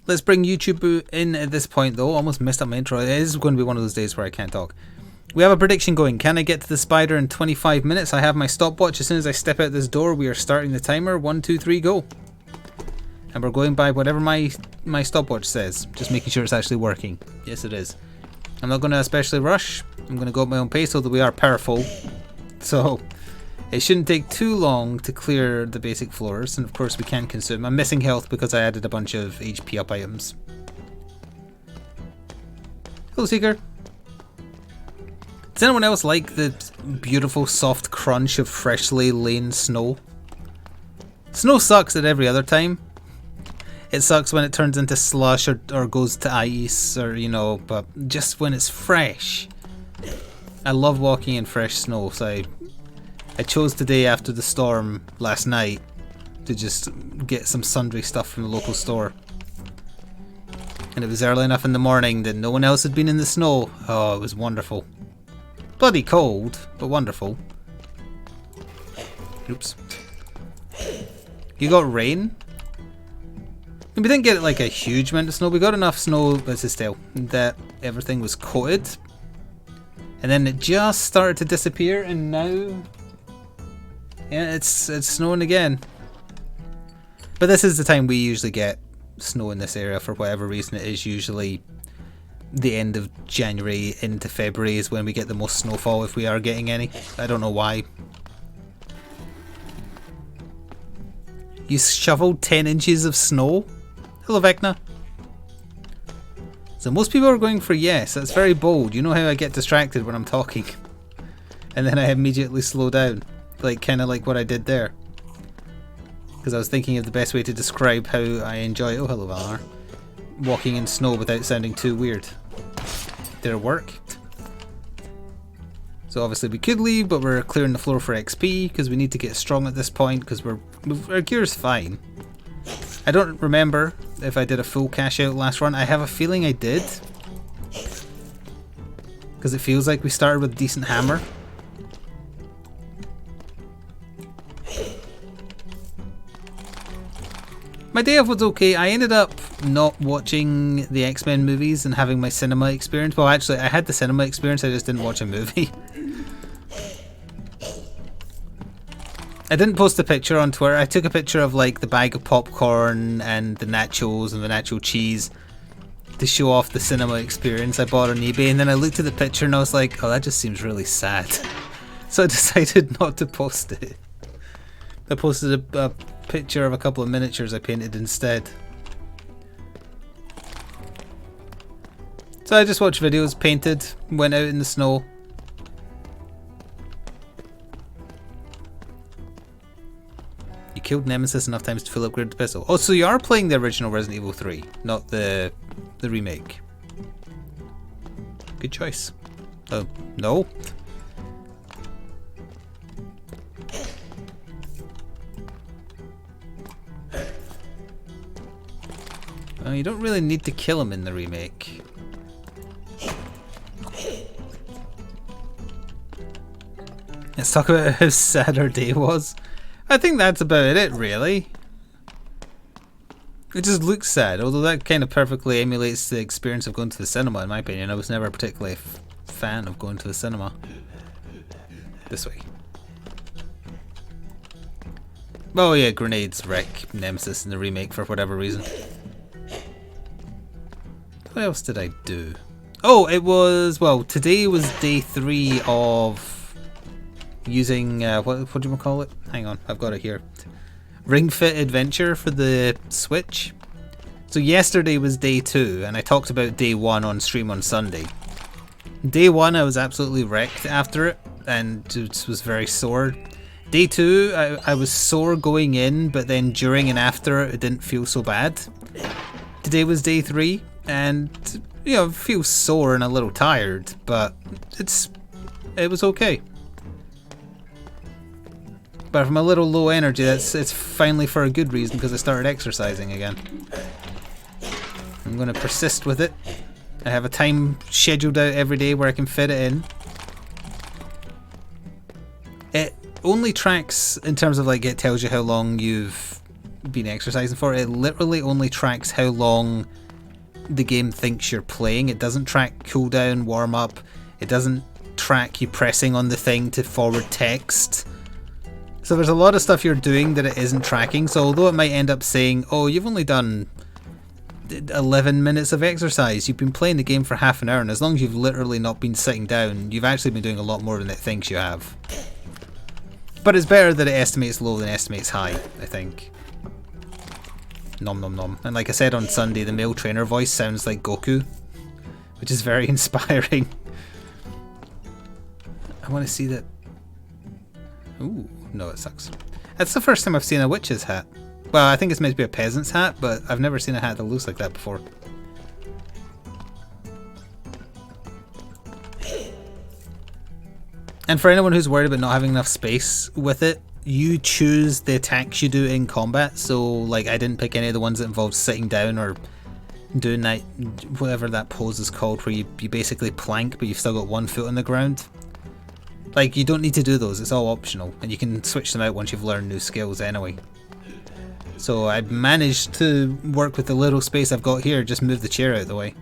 Let's bring YouTube in at this point though. Almost messed up my intro. It is going to be one of those days where I can't talk. We have a prediction going. Can I get to the spider in 25 minutes? I have my stopwatch. As soon as I step out this door, we are starting the timer. 1, 2, 3, go. And we're going by whatever my stopwatch says. Just making sure it's actually working. Yes, it is. I'm not going to especially rush. I'm going to go at my own pace, although we are powerful. So it shouldn't take too long to clear the basic floors. And of course we can consume. I'm missing health because I added a bunch of HP up items. Hello, Seeker. Does anyone else like the beautiful soft crunch of freshly laid snow? Snow sucks at every other time. It sucks when it turns into slush or goes to ice or, you know, but just when it's fresh. I love walking in fresh snow, so I chose today after the storm last night to just get some sundry stuff from the local store. And it was early enough in the morning that no one else had been in the snow. Oh, it was wonderful. Bloody cold, but wonderful. Oops. You got rain? We didn't get like a huge amount of snow. We got enough snow, this is still, that everything was coated. And then it just started to disappear, and now, yeah, it's snowing again. But this is the time we usually get snow in this area for whatever reason. It is usually the end of January into February is when we get the most snowfall, if we are getting any. I don't know why. You shoveled 10 inches of snow? Hello, Vecna. So most people are going for yes. That's very bold. You know how I get distracted when I'm talking. And then I immediately slow down. Like, kind of like what I did there. Because I was thinking of the best way to describe how I enjoy... Oh, hello, Valar. Walking in snow without sounding too weird. Did it work? So obviously we could leave, but we're clearing the floor for XP because we need to get strong at this point because our gear's fine. I don't remember if I did a full cash out last run. I have a feeling I did. Because it feels like we started with a decent hammer. My day off was okay. I ended up not watching the X-Men movies and having my cinema experience. Well, actually, I had the cinema experience, I just didn't watch a movie. I didn't post a picture on Twitter. I took a picture of like the bag of popcorn and the nachos and the nacho cheese to show off the cinema experience I bought on eBay, and then I looked at the picture and I was like, oh, that just seems really sad. So I decided not to post it. I posted a picture of a couple of miniatures I painted instead. So I just watched videos, painted, went out in the snow. You killed Nemesis enough times to full upgrade the pistol. Oh, so you are playing the original Resident Evil 3, not the remake. Good choice. Oh, no? You don't really need to kill him in the remake. Let's talk about how sad our day was. I think that's about it, really. It just looks sad, although that kind of perfectly emulates the experience of going to the cinema, in my opinion. I was never particularly a fan of going to the cinema. This way. Oh yeah, grenades wreck Nemesis in the remake for whatever reason. What else did I do? Oh, it was, well, today was day 3 of using, what do you call it? Hang on, I've got it here. Ring Fit Adventure for the Switch. So yesterday was day 2, and I talked about day 1 on stream on Sunday. Day 1 I was absolutely wrecked after it, and just was very sore. Day 2, I was sore going in, but then during and after it didn't feel so bad. Today was day 3. And, you know, feel sore and a little tired, but it was okay. But if I'm a little low energy, it's finally for a good reason, because I started exercising again. I'm going to persist with it. I have a time scheduled out every day where I can fit it in. It only tracks in terms of like it tells you how long you've been exercising for. It literally only tracks how long the game thinks you're playing. It doesn't track cooldown, warm up. It doesn't track you pressing on the thing to forward text. So there's a lot of stuff you're doing that it isn't tracking. So although it might end up saying, oh, you've only done 11 minutes of exercise, you've been playing the game for half an hour, and as long as you've literally not been sitting down, you've actually been doing a lot more than it thinks you have. But it's better that it estimates low than estimates high, I think. Nom nom nom. And like I said on Sunday, the male trainer voice sounds like Goku, which is very inspiring. I want to see that. Ooh, no, it sucks. That's the first time I've seen a witch's hat. Well, I think it's meant to be a peasant's hat, but I've never seen a hat that looks like that before. And for anyone who's worried about not having enough space with it, you choose the attacks you do in combat. So, like, I didn't pick any of the ones that involved sitting down or doing that, whatever that pose is called, where you basically plank, but you've still got one foot on the ground. Like, you don't need to do those, it's all optional, and you can switch them out once you've learned new skills anyway. So I managed to work with the little space I've got here, just move the chair out of the way.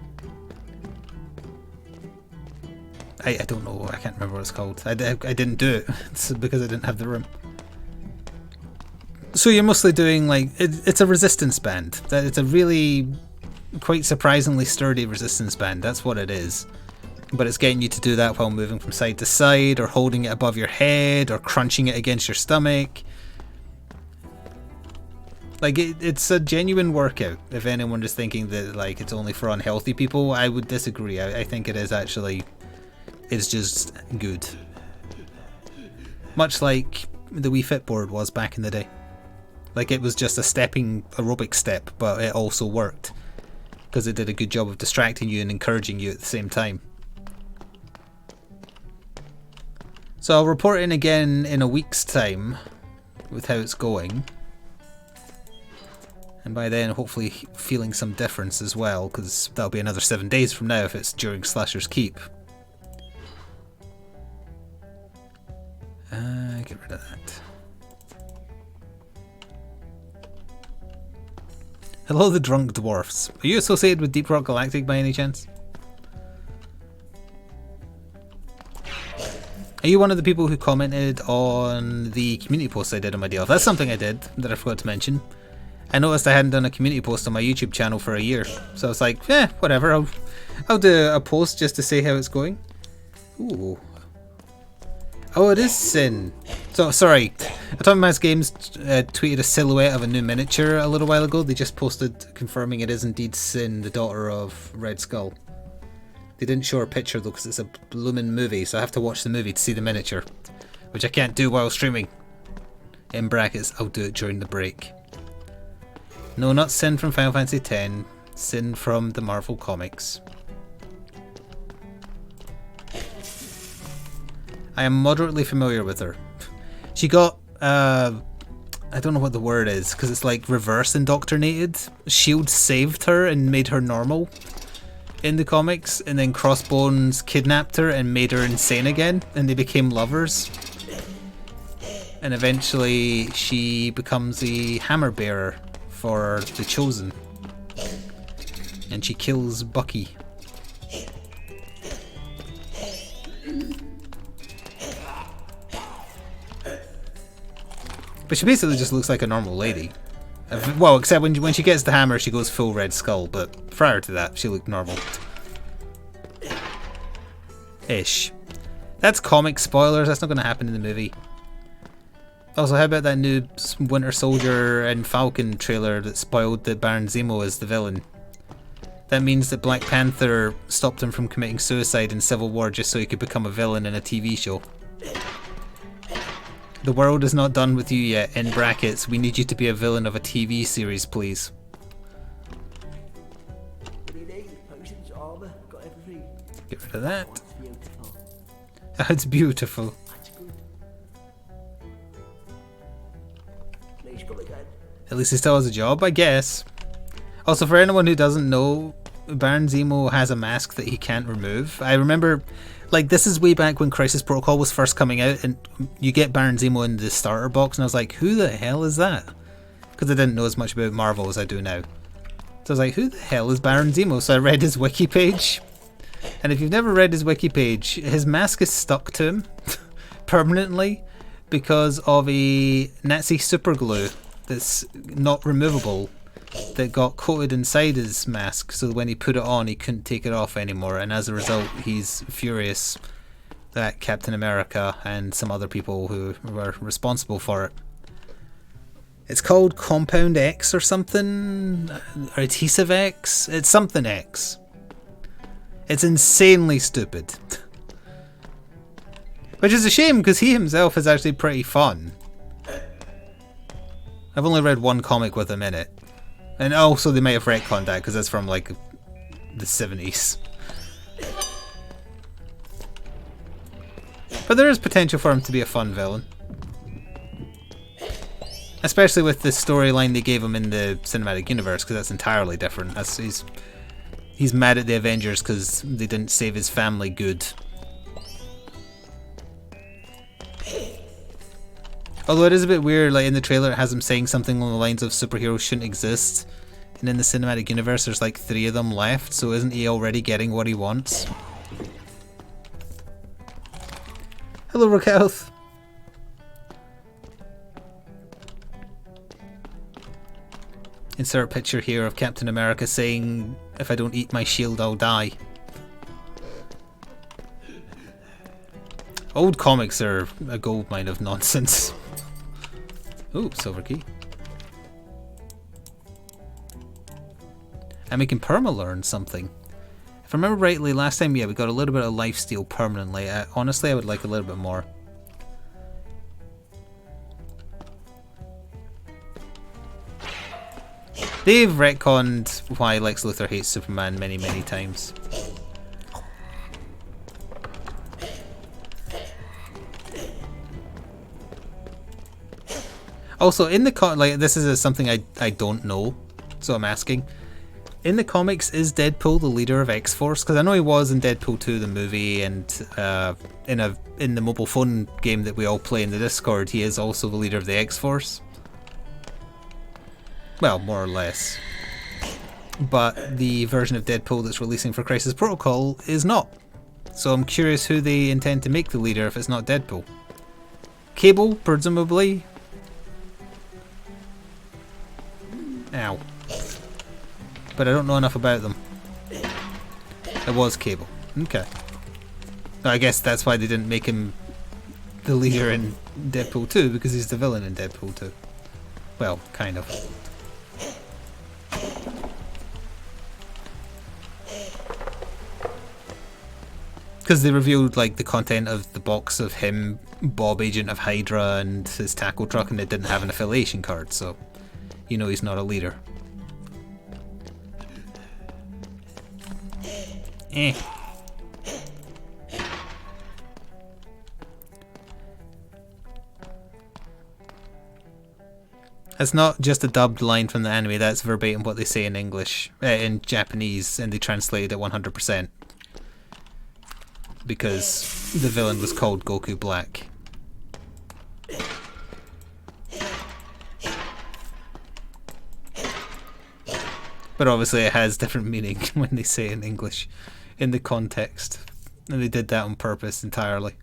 I don't know, I can't remember what it's called. I didn't do it, it's because I didn't have the room. So you're mostly doing, like, it's a resistance band. It's a really, quite surprisingly sturdy resistance band, that's what it is. But it's getting you to do that while moving from side to side, or holding it above your head, or crunching it against your stomach. Like, it's a genuine workout. If anyone is thinking that, like, it's only for unhealthy people, I would disagree. I think it is actually, it's just good. Much like the Wii Fit board was back in the day. Like, it was just a stepping aerobic step, but it also worked. Because it did a good job of distracting you and encouraging you at the same time. So I'll report in again in a week's time with how it's going. And by then, hopefully feeling some difference as well, because that'll be another 7 days from now if it's during Slasher's Keep. Get rid of that. Hello, the drunk dwarfs. Are you associated with Deep Rock Galactic by any chance? Are you one of the people who commented on the community post I did on my DL? That's something I did that I forgot to mention. I noticed I hadn't done a community post on my YouTube channel for a year, so I was like, whatever, I'll do a post just to see how it's going. Ooh. Oh, it is Sin. So, sorry, Atomic Mass Games tweeted a silhouette of a new miniature a little while ago. They just posted confirming it is indeed Sin, the daughter of Red Skull. They didn't show her picture though because it's a blooming movie, so I have to watch the movie to see the miniature, which I can't do while streaming. In brackets, I'll do it during the break. No, not Sin from Final Fantasy X, Sin from the Marvel Comics. I am moderately familiar with her. She got, I don't know what the word is, because it's like reverse indoctrinated. S.H.I.E.L.D. saved her and made her normal in the comics, and then Crossbones kidnapped her and made her insane again, and they became lovers. And eventually she becomes the hammer bearer for the Chosen. And she kills Bucky. But she basically just looks like a normal lady. Well, except when she gets the hammer, she goes full Red Skull, but prior to that, she looked normal. Ish. That's comic spoilers, that's not going to happen in the movie. Also, how about that new Winter Soldier and Falcon trailer that spoiled that Baron Zemo is the villain? That means that Black Panther stopped him from committing suicide in Civil War just so he could become a villain in a TV show. The world is not done with you yet, in brackets, we need you to be a villain of a TV series, please. Get rid of that. It's beautiful. At least he still has a job, I guess. Also, for anyone who doesn't know, Baron Zemo has a mask that he can't remove. I remember, like, this is way back when Crisis Protocol was first coming out, and you get Baron Zemo in the starter box, and I was like, who the hell is that? because I didn't know as much about Marvel as I do now. So I was like, who the hell is Baron Zemo? So I read his wiki page. And if you've never read his wiki page, his mask is stuck to him permanently because of a Nazi superglue that's not removable that got coated inside his mask, so when he put it on he couldn't take it off anymore, and as a result he's furious at Captain America and some other people who were responsible for it. It's called Compound X or something, or Adhesive X, it's something X. It's insanely stupid. Which is a shame because he himself is actually pretty fun. I've only read one comic with him in it. And also they might have retconned that because that's from like the 70s. But there is potential for him to be a fun villain. Especially with the storyline they gave him in the cinematic universe, because that's entirely different. He's mad at the Avengers because they didn't save his family good. Although it is a bit weird, like in the trailer it has him saying something along the lines of superheroes shouldn't exist. And in the cinematic universe there's like 3 of them left, so isn't he already getting what he wants? Hello, Raquel. Insert picture here of Captain America saying, if I don't eat my shield I'll die. Old comics are a goldmine of nonsense. Ooh, silver key. And we can perma-learn something. If I remember rightly, last time, yeah, we got a little bit of lifesteal permanently. Honestly, I would like a little bit more. They've retconned why Lex Luthor hates Superman many, many times. Also, in the like, this is something I don't know, so I'm asking. In the comics, is Deadpool the leader of X-Force? Because I know he was in Deadpool 2, the movie, and in the mobile phone game that we all play in the Discord, he is also the leader of the X-Force. Well, more or less. But the version of Deadpool that's releasing for Crisis Protocol is not. So I'm curious who they intend to make the leader if it's not Deadpool. Cable, presumably. Ow. But I don't know enough about them. It was Cable. Okay. I guess that's why they didn't make him the leader in Deadpool 2, because he's the villain in Deadpool 2. Well, kind of. Because they revealed like the content of the box of him, Bob, agent of Hydra, and his tackle truck, and it didn't have an affiliation card, so you know he's not a leader. Eh. That's not just a dubbed line from the anime, that's verbatim what they say in English, in Japanese, and they translated it 100%. Because the villain was called Goku Black. But obviously it has different meaning when they say it in English, in the context. And they did that on purpose entirely.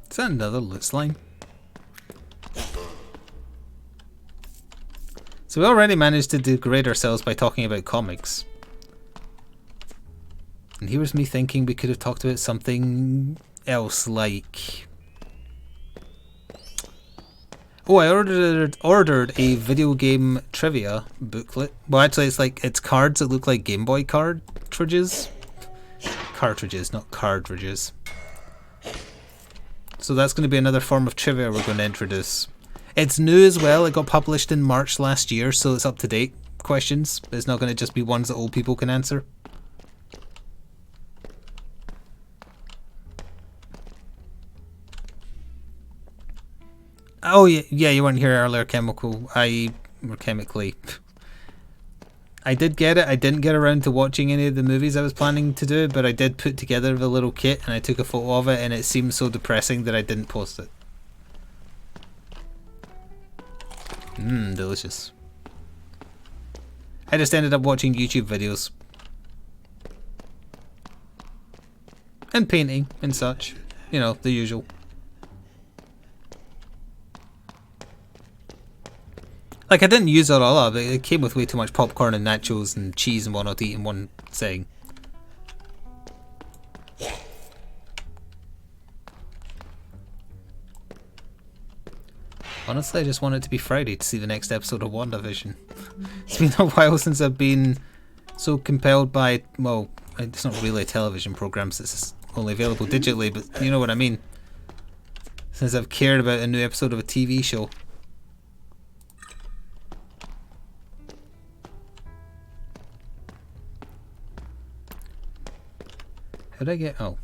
Is that another loot slime? So we already managed to degrade ourselves by talking about comics. And here was me thinking we could have talked about something else, like... Oh, I ordered a video game trivia booklet. Well, actually it's cards that look like Game Boy cartridges. Cartridges, not cartridges. So that's going to be another form of trivia we're going to introduce. It's new as well, it got published in March last year, so it's up to date questions. It's not going to just be ones that old people can answer. Oh yeah, you weren't here earlier, chemically. I did get it. I didn't get around to watching any of the movies I was planning to do, but I did put together the little kit and I took a photo of it, and it seemed so depressing that I didn't post it. Delicious. I just ended up watching YouTube videos. And painting and such. You know, the usual. Like, I didn't use it all up. It came with way too much popcorn and nachos and cheese and whatnot to eat in one sitting. Honestly, I just want it to be Friday to see the next episode of WandaVision. It's been a while since I've been so compelled by, well, it's not really a television program, so it's only available digitally, but you know what I mean. Since I've cared about a new episode of a TV show. How'd I get... oh.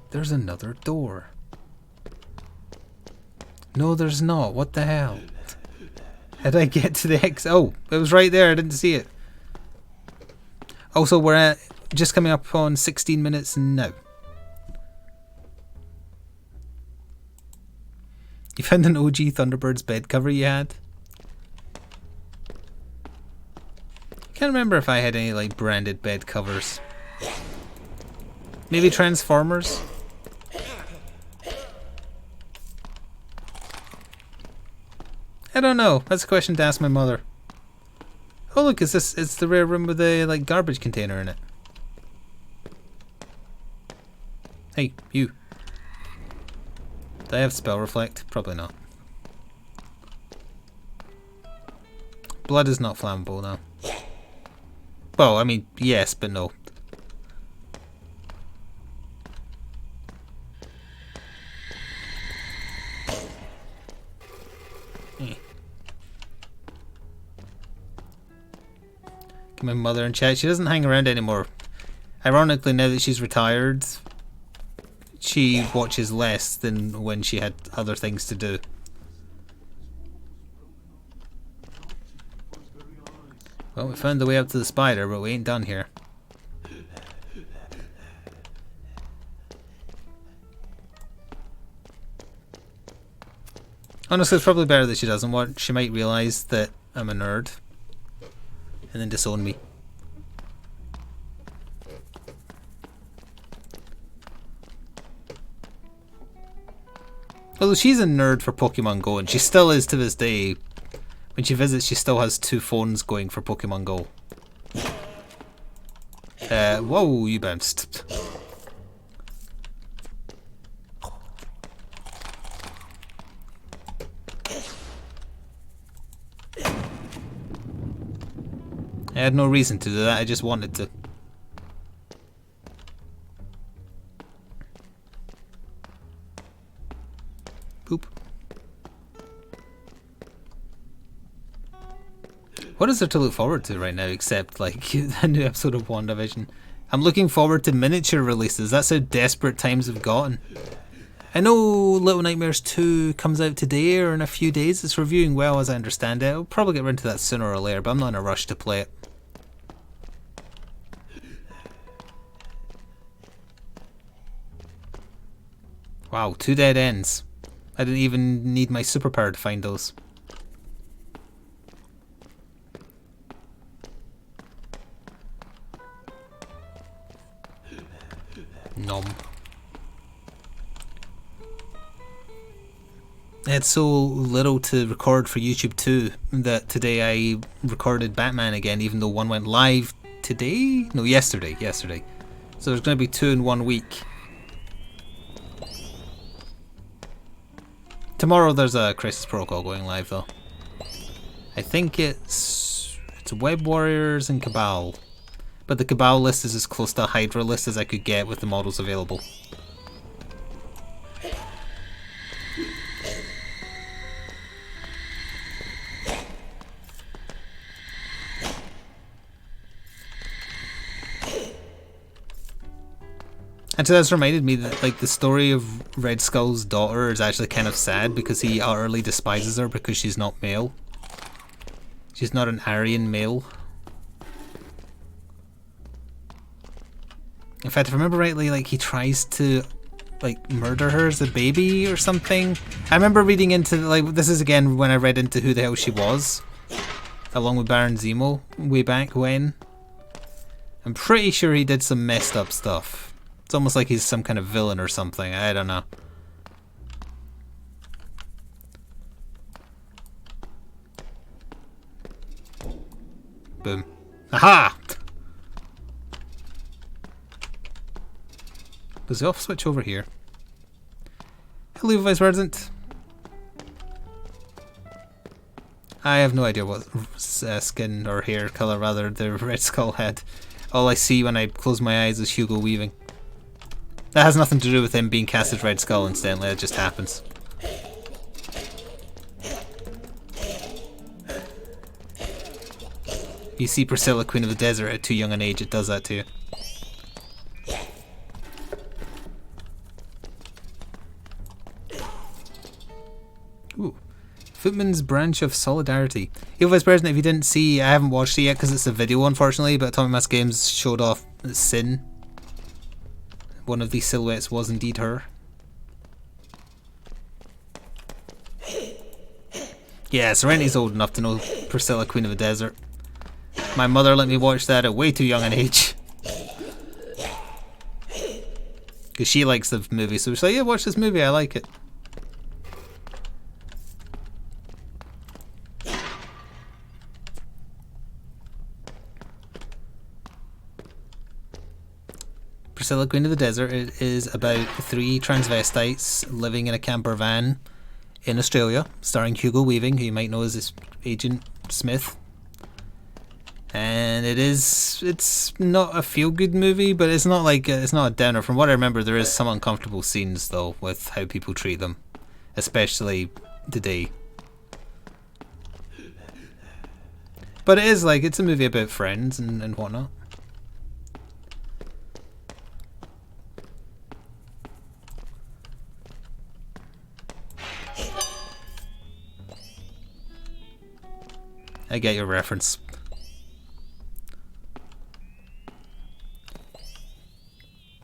There's another door. No, there's not. What the hell? How'd I get to the X? Oh, it was right there. I didn't see it. Also, we're at just coming up on 16 minutes now. You found an OG Thunderbirds bed cover you had? Can't remember if I had any like branded bed covers. Maybe Transformers? I don't know. That's a question to ask my mother. Oh look, is this? It's the rare room with the like garbage container in it. Hey, you. Do I have spell reflect? Probably not. Blood is not flammable now. Well, I mean, yes, but no. My mother in chat. She doesn't hang around anymore. Ironically, now that she's retired, she watches less than when she had other things to do. Well, we found the way up to the spider, but we ain't done here. Honestly, it's probably better that she doesn't watch. She might realise that I'm a nerd and then disown me. Although she's a nerd for Pokemon Go, and she still is to this day. When she visits, she still has 2 phones going for Pokemon Go. Whoa, you bounced. I had no reason to do that, I just wanted to. Boop. What is there to look forward to right now except like a new episode of WandaVision? I'm looking forward to miniature releases. That's how desperate times have gotten. I know Little Nightmares 2 comes out today or in a few days. It's reviewing well as I understand it. I'll probably get around to that sooner or later, but I'm not in a rush to play it. Wow, 2 dead ends. I didn't even need my superpower to find those. Nom. I had so little to record for YouTube too that today I recorded Batman again, even though one went live today? No, yesterday. So there's going to be 2 in 1 week. Tomorrow there's a Crisis Protocol going live though. I think it's Web Warriors and Cabal. But the Cabal list is as close to a Hydra list as I could get with the models available. And so that's reminded me that like the story of Red Skull's daughter is actually kind of sad because he utterly despises her because she's not male. She's not an Aryan male. In fact, if I remember rightly, like he tries to like murder her as a baby or something. I remember reading into like this is again when I read into who the hell she was, along with Baron Zemo way back when. I'm pretty sure he did some messed up stuff. It's almost like he's some kind of villain or something. I don't know. Boom. Aha! Does the off switch over here? Hello, Vice President. I have no idea what skin or hair colour rather the Red Skull had. All I see when I close my eyes is Hugo Weaving. That has nothing to do with him being cast as Red Skull, incidentally, it just happens. You see Priscilla, Queen of the Desert at too young an age, it does that to you. Ooh. Footman's Branch of Solidarity. Evil Vice President, if you didn't see, I haven't watched it yet because it's a video unfortunately, but Atomic Mass Games showed off Sin. One of these silhouettes was indeed her. Yeah, Serenity's old enough to know Priscilla, Queen of the Desert. My mother let me watch that at way too young an age. Because she likes the movie, so she's like, yeah, watch this movie, I like it. Priscilla, Queen of the Desert is about 3 transvestites living in a camper van in Australia, starring Hugo Weaving, who you might know as Agent Smith. And it's not a feel-good movie, but it's not like it's not a downer. From what I remember, there is some uncomfortable scenes though with how people treat them, especially today. But it is like it's a movie about friends and whatnot. I get your reference.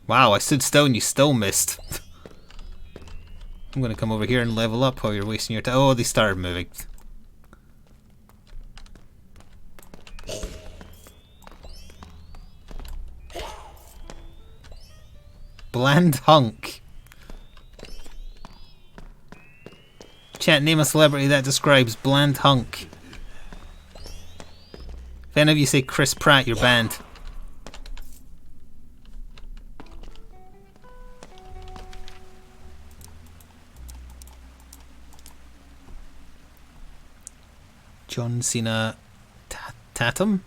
Wow, I stood still and you still missed. I'm gonna come over here and level up while you're wasting your time. Oh, they started moving. Bland hunk. Chat, name a celebrity that describes bland hunk. If any of you say Chris Pratt, you're banned. John Cena Tatum?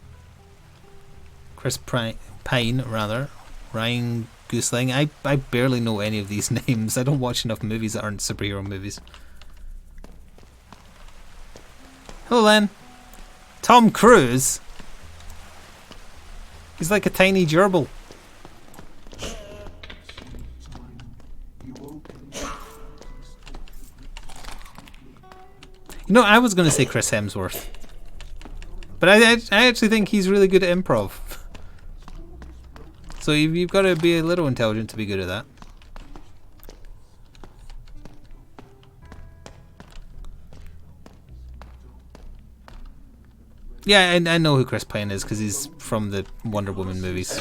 Chris Pine, rather. Ryan Gosling. I barely know any of these names. I don't watch enough movies that aren't superhero movies. Hello, Len. Tom Cruise? He's like a tiny gerbil. You know, I was going to say Chris Hemsworth. But I actually think he's really good at improv. So you've got to be a little intelligent to be good at that. Yeah, I know who Chris Pine is because he's from the Wonder Woman movies.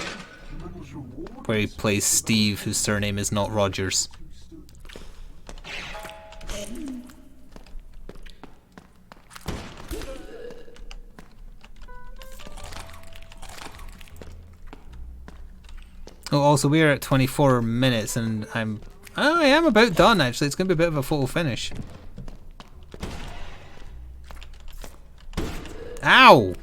Where he plays Steve, whose surname is not Rogers. Oh, also we're at 24 minutes and I am about done actually. It's going to be a bit of a photo finish. Ow!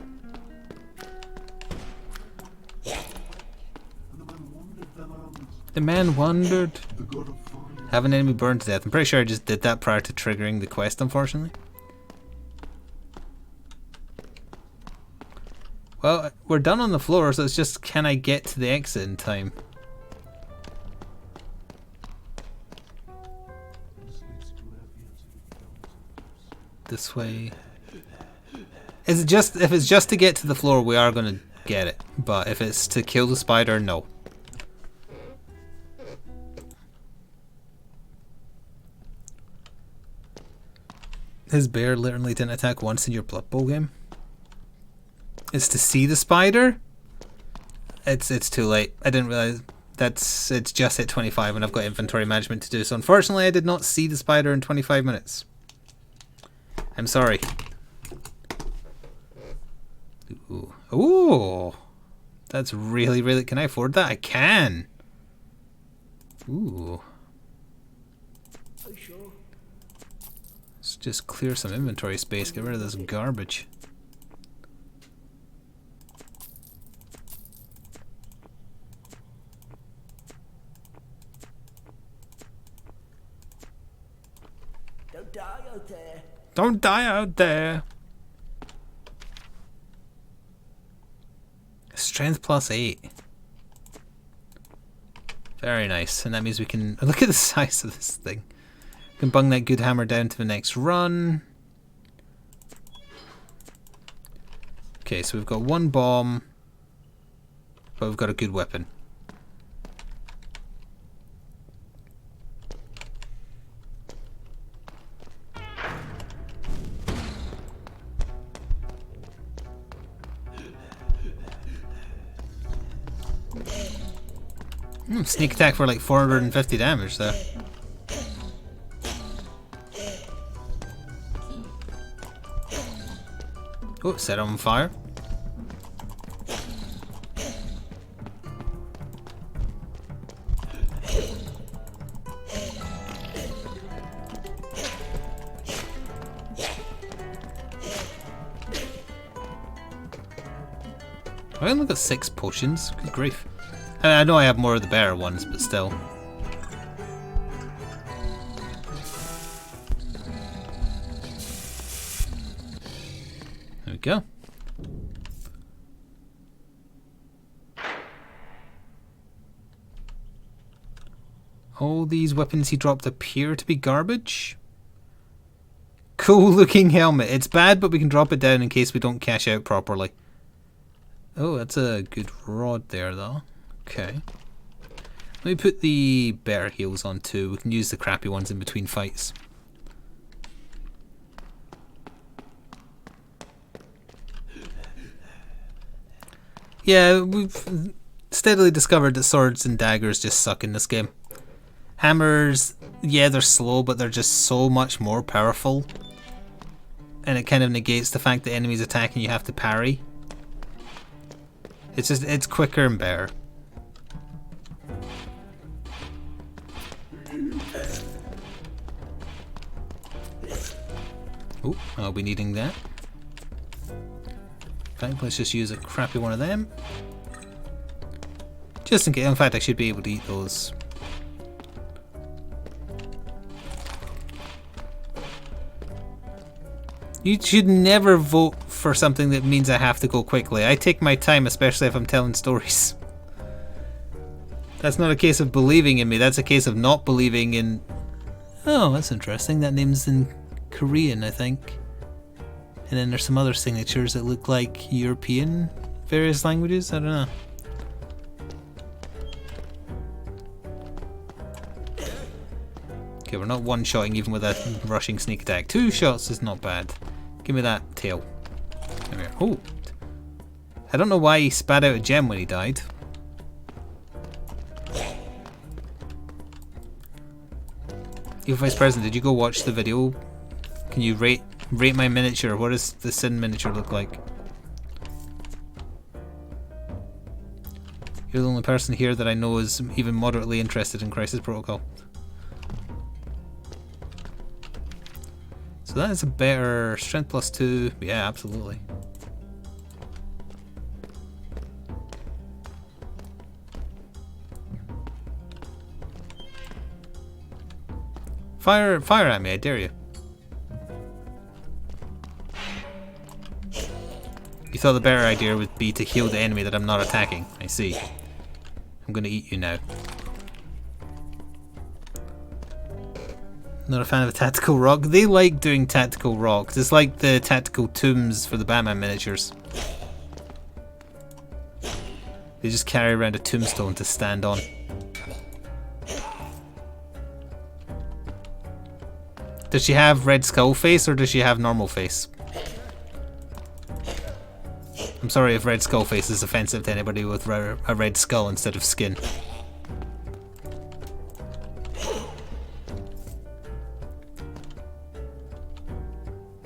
The man wondered. Have an enemy burned to death. I'm pretty sure I just did that prior to triggering the quest, unfortunately. Well, we're done on the floor, so it's just can I get to the exit in time? This way. Is it just if it's just to get to the floor, we are going to get it. But if it's to kill the spider, no. His bear literally didn't attack once in your Blood Bowl game. It's to see the spider? It's too late. I didn't realise it's just at 25 and I've got inventory management to do. So unfortunately I did not see the spider in 25 minutes. I'm sorry. Ooh. Ooh. That's really, really... Can I afford that? I can. Ooh. Let's just clear some inventory space. Get rid of this garbage. Don't die out there. Don't die out there. Strength +8. Very nice. And that means we can... Look at the size of this thing. We can bung that good hammer down to the next run. Okay, so we've got one bomb. But we've got a good weapon. Sneak attack for like 450 damage there. Oh, set on fire. I only got 6 potions. Good grief. I know I have more of the better ones, but still. There we go. All these weapons he dropped appear to be garbage. Cool looking helmet. It's bad, but we can drop it down in case we don't cash out properly. Oh, that's a good rod there, though. Okay. Let me put the better heals on too. We can use the crappy ones in between fights. Yeah, we've steadily discovered that swords and daggers just suck in this game. Hammers, yeah, they're slow, but they're just so much more powerful. And it kind of negates the fact that enemies attack and you have to parry. It's quicker and better. Oh, I'll be needing that. In fact, let's just use a crappy one of them. Just in case. In fact, I should be able to eat those. You should never vote for something that means I have to go quickly. I take my time, especially if I'm telling stories. That's not a case of believing in me, that's a case of not believing in... Oh, that's interesting. That name's in Korean, I think. And then there's some other signatures that look like European various languages. I don't know. Okay, we're not one-shotting even with a rushing sneak attack. 2 shots is not bad. Give me that tail. Come here. Oh! I don't know why he spat out a gem when he died. Evil Vice President, did you go watch the video? Can you rate my miniature? What does the Sin miniature look like? You're the only person here that I know is even moderately interested in Crisis Protocol. So that is a better strength +2. Yeah, absolutely. Fire at me, I dare you. You thought the better idea would be to heal the enemy that I'm not attacking. I see. I'm gonna eat you now. Not a fan of a tactical rock. They like doing tactical rocks. It's like the tactical tombs for the Batman miniatures. They just carry around a tombstone to stand on. Does she have red skull face or does she have normal face? I'm sorry if red skull face is offensive to anybody with a red skull instead of skin.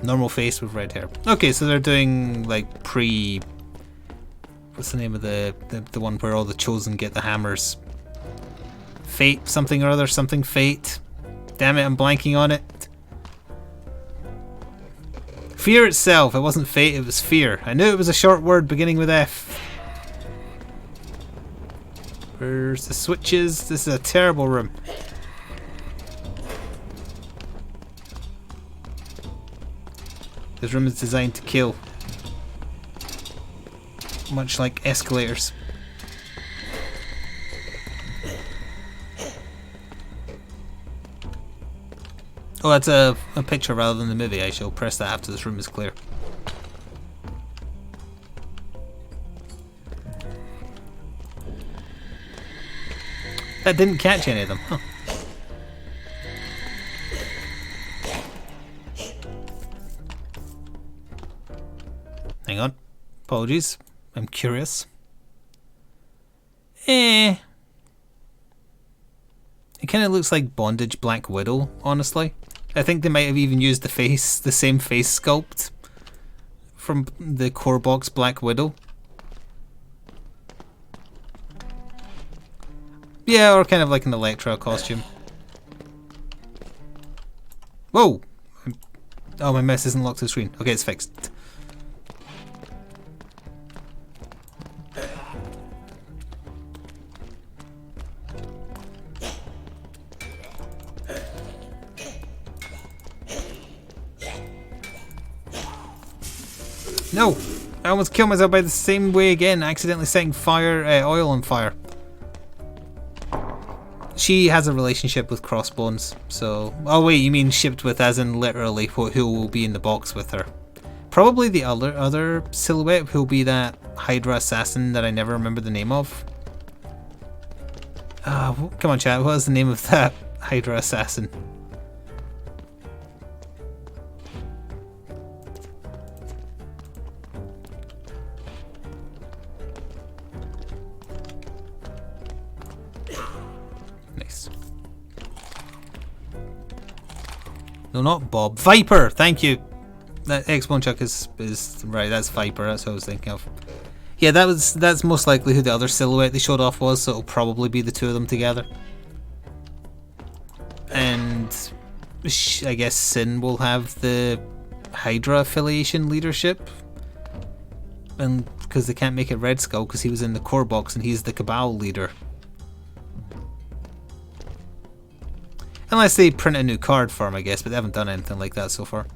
Normal face with red hair. Okay, so they're doing like pre... What's the name of the one where all the chosen get the hammers? Fate something or other, something fate. Damn it, I'm blanking on it. Fear itself. It wasn't fate, it was fear. I knew it was a short word beginning with F. Where's the switches? This is a terrible room. This room is designed to kill. Much like escalators. Oh, that's a picture rather than the movie. I shall press that after this room is clear. That didn't catch any of them. Huh. Hang on. Apologies. I'm curious. It kind of looks like Bondage Black Widow, honestly. I think they might have even used the same face sculpt from the core box Black Widow. Yeah, or kind of like an Elektra costume. Whoa! Oh, my mouse isn't locked to the screen. Okay, it's fixed. No! I almost killed myself by the same way again, accidentally setting oil on fire. She has a relationship with Crossbones, so... Oh wait, you mean shipped with as in literally who will be in the box with her. Probably the other silhouette who'll be that Hydra assassin that I never remember the name of. Come on chat, what is the name of that Hydra assassin? No, not Bob. Viper! Thank you! That X-Bone Chuck is right, that's Viper, that's what I was thinking of. Yeah, that's most likely who the other silhouette they showed off was, so it'll probably be the two of them together. And I guess Sin will have the Hydra affiliation leadership. And because they can't make it Red Skull because he was in the core box and he's the Cabal leader. Unless they print a new card for him, I guess, but they haven't done anything like that so far.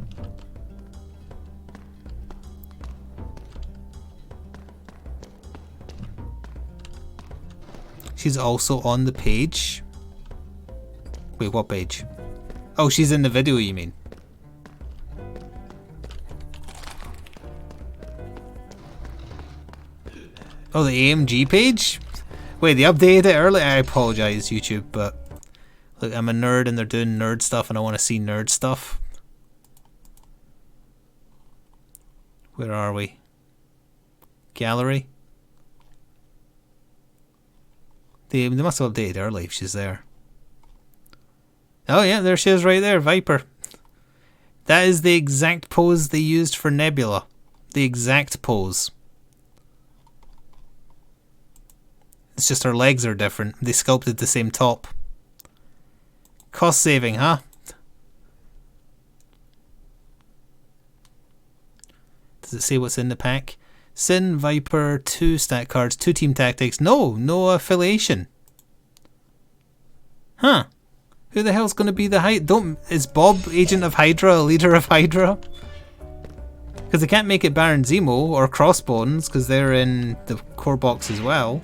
She's also on the page. Wait, what page? Oh, she's in the video, you mean? Oh, the AMG page? Wait, they updated it early? I apologize, YouTube, but... Look, I'm a nerd and they're doing nerd stuff and I want to see nerd stuff. Where are we? Gallery? They must have updated early if she's there. Oh yeah, there she is right there, Viper. That is the exact pose they used for Nebula. The exact pose. It's just her legs are different. They sculpted the same top. Cost saving, huh? Does it say what's in the pack? Sin, Viper, 2 stat cards, 2 team tactics. No affiliation. Huh. Who the hell's going to be the is Bob agent of Hydra a leader of Hydra? Because they can't make it Baron Zemo or Crossbones because they're in the core box as well.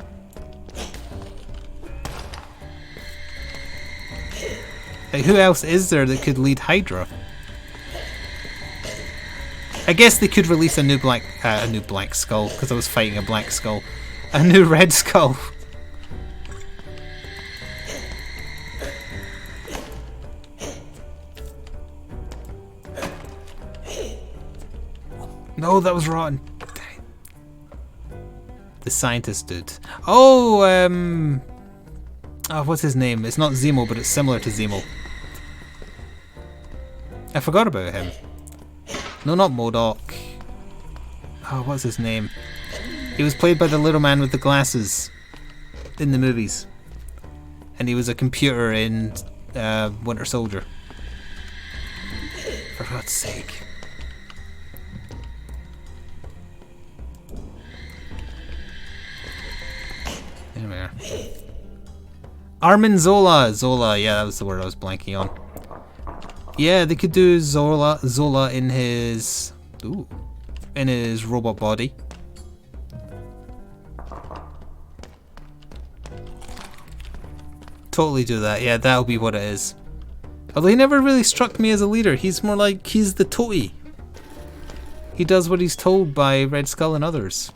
Like, who else is there that could lead Hydra? I guess they could release a new black skull because I was fighting a black skull. A new red skull. No, that was rotten. The scientist dude. Oh, what's his name? It's not Zemo, but it's similar to Zemo. I forgot about him. No, not MODOK. Oh, what's his name? He was played by the little man with the glasses in the movies. And he was a computer in Winter Soldier. For God's sake. There we are. Armin Zola. Zola, yeah, that was the word I was blanking on. Yeah, they could do Zola in his... Ooh. In his robot body. Totally do that. Yeah, that'll be what it is. Although he never really struck me as a leader. He's more like he's the toy. He does what he's told by Red Skull and others.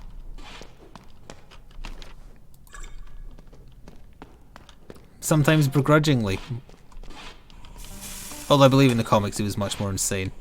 Sometimes begrudgingly. Although I believe in the comics he was much more insane.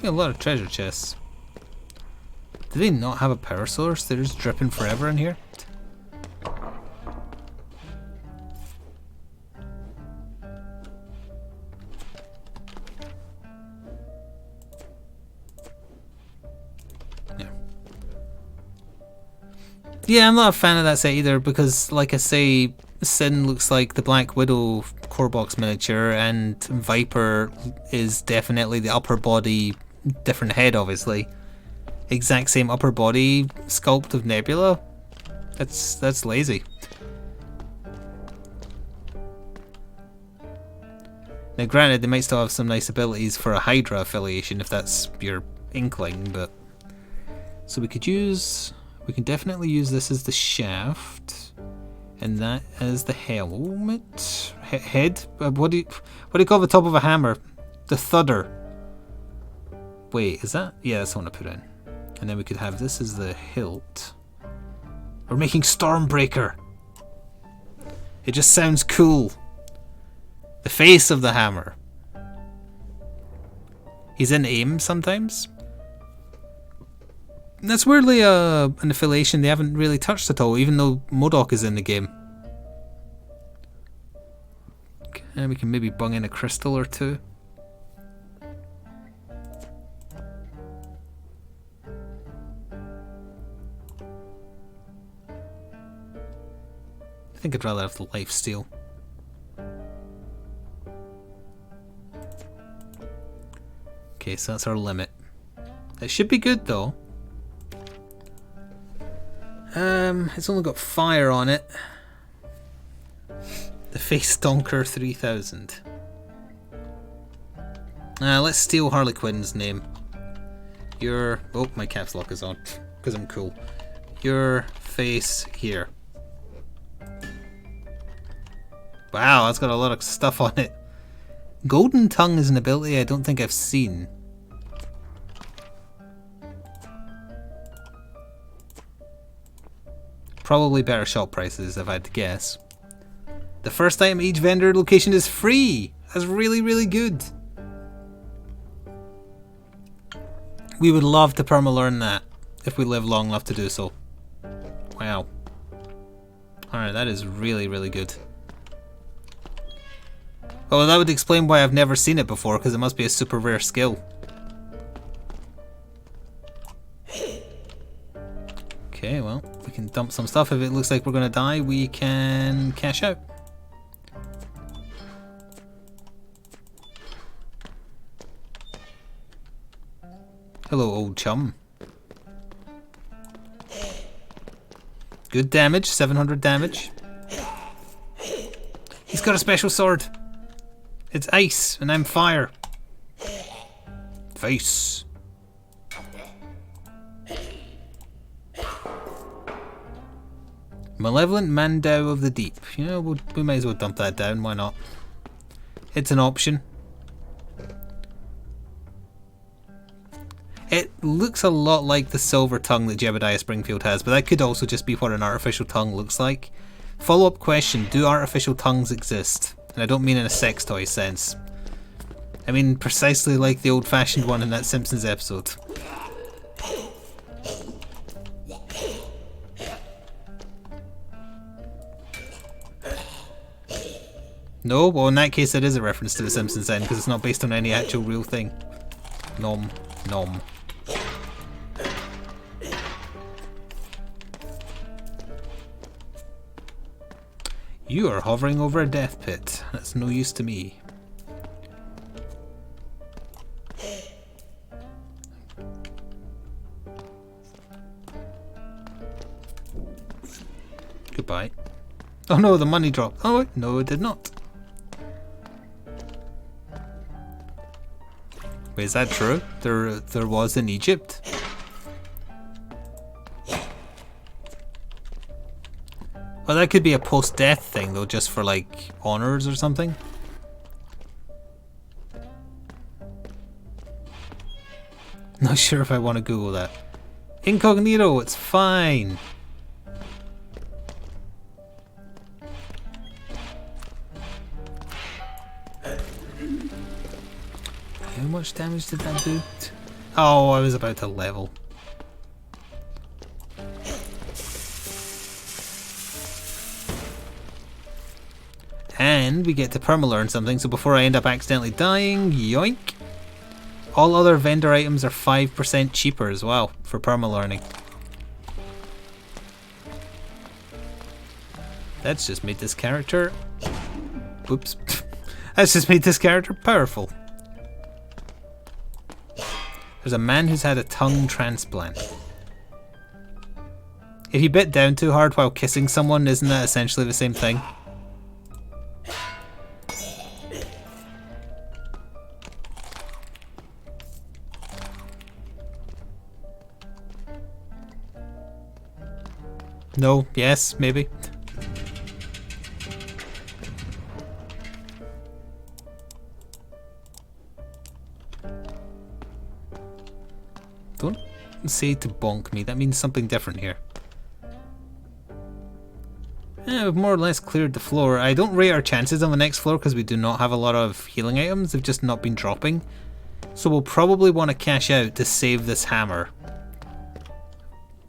A lot of treasure chests. Do they not have a power source? They're just dripping forever in here? Yeah, I'm not a fan of that set either because, like I say, Sin looks like the Black Widow core box miniature and Viper is definitely the upper body, different head obviously. Exact same upper body sculpt of Nebula. That's lazy. Now granted, they might still have some nice abilities for a Hydra affiliation if that's your inkling, but... So we can definitely use this as the shaft, and that as the helmet. Head? What do you call the top of a hammer? The thudder. Wait, is that? Yeah, that's the one I put in. And then we could have this as the hilt. We're making Stormbreaker. It just sounds cool. The face of the hammer. He's in AIM sometimes. And that's weirdly an affiliation they haven't really touched at all, even though MODOK is in the game. Okay, we can maybe bung in a crystal or two. I think I'd rather have the lifesteal. Okay, so that's our limit. It should be good though. It's only got fire on it. The Face Stonker 3000. Let's steal Harley Quinn's name. Oh, my caps lock is on because I'm cool. Your face here. Wow, that's got a lot of stuff on it. Golden Tongue is an ability I don't think I've seen. Probably better shop prices if I had to guess. The first item each vendor location is free. That's really, really good. We would love to perma-learn that if we live long enough to do so. Wow. Alright, that is really, really good. Oh, that would explain why I've never seen it before, because it must be a super rare skill. Okay, well, we can dump some stuff. If it looks like we're going to die, we can cash out. Hello, old chum. Good damage, 700 damage. He's got a special sword. It's ice, and I'm fire. Face. Malevolent Mandau of the Deep. You know, we might as well dump that down, why not? It's an option. It looks a lot like the silver tongue that Jebediah Springfield has, but that could also just be what an artificial tongue looks like. Follow-up question, do artificial tongues exist? And I don't mean in a sex toy sense. I mean precisely like the old-fashioned one in that Simpsons episode. No? Well, in that case it is a reference to the Simpsons then, because it's not based on any actual real thing. Nom. Nom. You are hovering over a death pit. That's no use to me. Goodbye. Oh no, the money dropped. Oh no, it did not. Wait, is that true? There was in Egypt? Well, that could be a post-death thing though, just for like honors or something. Not sure if I want to Google that. Incognito, it's fine. How much damage did that do? Oh, I was about to level. And we get to perma-learn something, so before I end up accidentally dying, yoink! All other vendor items are 5% cheaper as well for perma-learning. That's just made this character... Oops. That's just made this character powerful. There's a man who's had a tongue transplant. If you bit down too hard while kissing someone, isn't that essentially the same thing? No, yes, maybe. Don't say to bonk me, that means something different here. We've more or less cleared the floor. I don't rate our chances on the next floor because we do not have a lot of healing items, they've just not been dropping. So we'll probably want to cash out to save this hammer.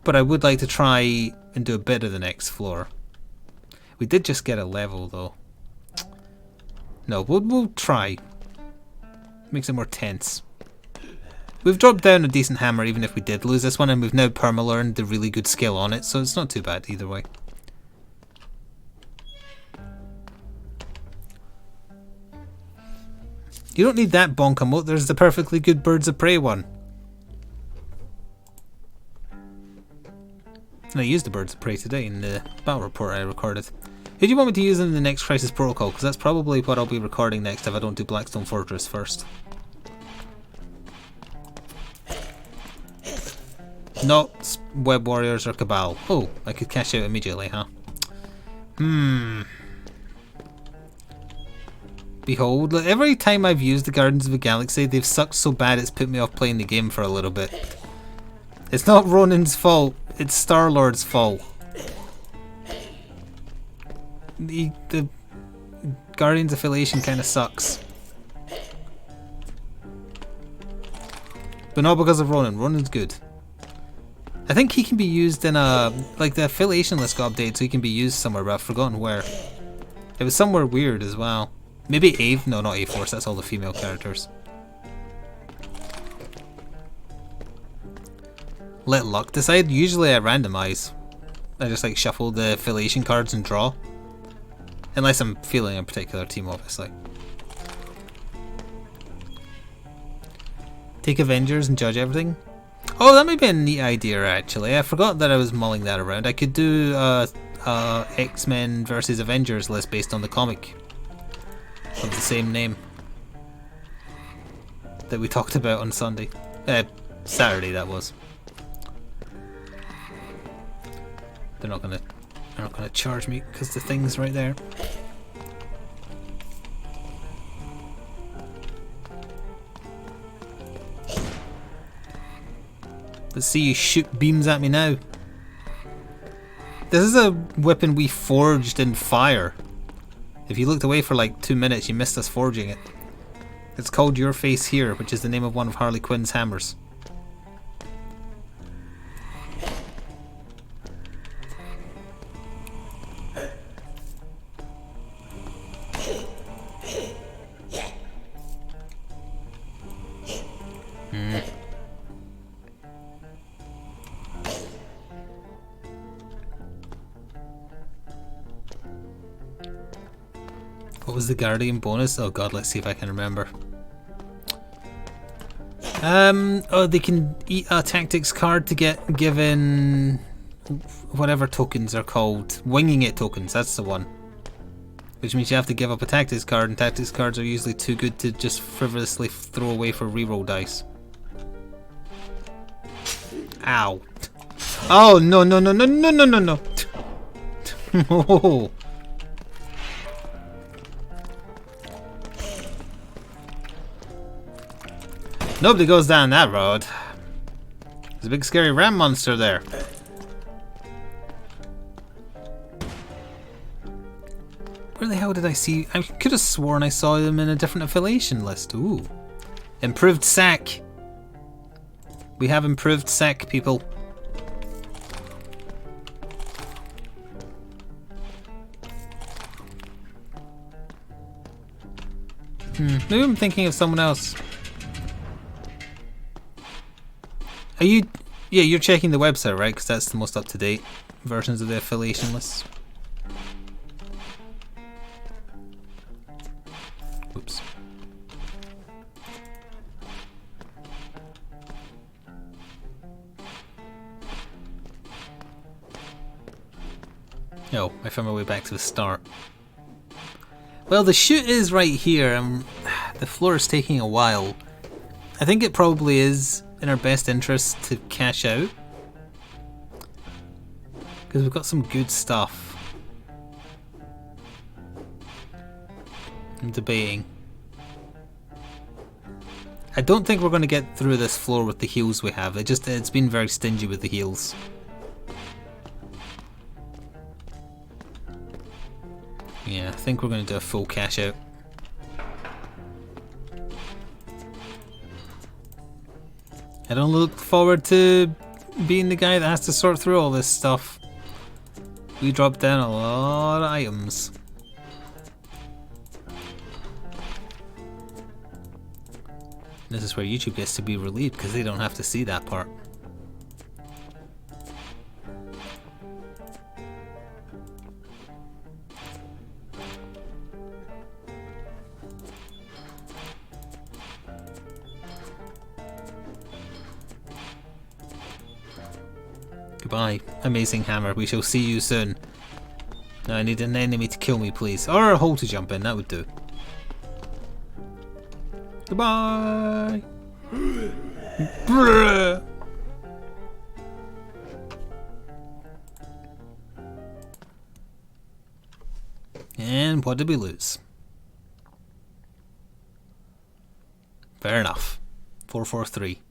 But I would like to try and do a bit of the next floor. We did just get a level though. No, we'll try. Makes it more tense. We've dropped down a decent hammer even if we did lose this one, and we've now perma-learned the really good skill on it, so it's not too bad either way. You don't need that bonk emote, there's the perfectly good Birds of Prey one. And I used the Birds of Prey today in the battle report I recorded. Who do you want me to use in the next Crisis Protocol? Because that's probably what I'll be recording next if I don't do Blackstone Fortress first. Not Web Warriors or Cabal. Oh, I could cash out immediately, huh? Behold, like, every time I've used the Guardians of the Galaxy, they've sucked so bad it's put me off playing the game for a little bit. It's not Ronin's fault, it's Star-Lord's fault. The Guardians affiliation kind of sucks. But not because of Ronin. Ronin's good. I think he can be used in a... like the affiliation list got updated so he can be used somewhere, but I've forgotten where. It was somewhere weird as well. Maybe Ave? No, not A-Force, that's all the female characters. Let luck decide. Usually I randomize. I just like shuffle the affiliation cards and draw. Unless I'm feeling a particular team, obviously. Take Avengers and judge everything. Oh, that might be a neat idea actually. I forgot that I was mulling that around. I could do X-Men versus Avengers list based on the comic of the same name that we talked about on Sunday. Saturday that was. They're not gonna charge me because the thing's right there. Let's see you shoot beams at me now. This is a weapon we forged in fire. If you looked away for like 2 minutes, you missed us forging it. It's called Your Face Here, which is the name of one of Harley Quinn's hammers. What was the Guardian bonus? Oh god, let's see if I can remember. Oh, they can eat a tactics card to get given whatever tokens are called. Winging it tokens, that's the one. Which means you have to give up a tactics card, and tactics cards are usually too good to just frivolously throw away for reroll dice. Ow. Oh, no, no, no, no, no, no, no, no. Oh. Nobody goes down that road. There's a big scary ram monster there. Where the hell did I see? I could have sworn I saw them in a different affiliation list. Ooh. Improved sack. We have improved sack, people. Maybe I'm thinking of someone else. Are you... Yeah, you're checking the website, right? Because that's the most up-to-date versions of the affiliation lists. Oops. Oh, I found my way back to the start. Well, the chute is right here, and the floor is taking a while. I think it probably is in our best interest to cash out, because we've got some good stuff. I'm debating. I don't think we're going to get through this floor with the heals we have. It's been very stingy with the heals. Yeah, I think we're going to do a full cash out. I don't look forward to being the guy that has to sort through all this stuff. We dropped down a lot of items. This is where YouTube gets to be relieved, because they don't have to see that part. Goodbye, amazing hammer. We shall see you soon. Now I need an enemy to kill me, please. Or a hole to jump in, that would do. Goodbye! And what did we lose? Fair enough. 443.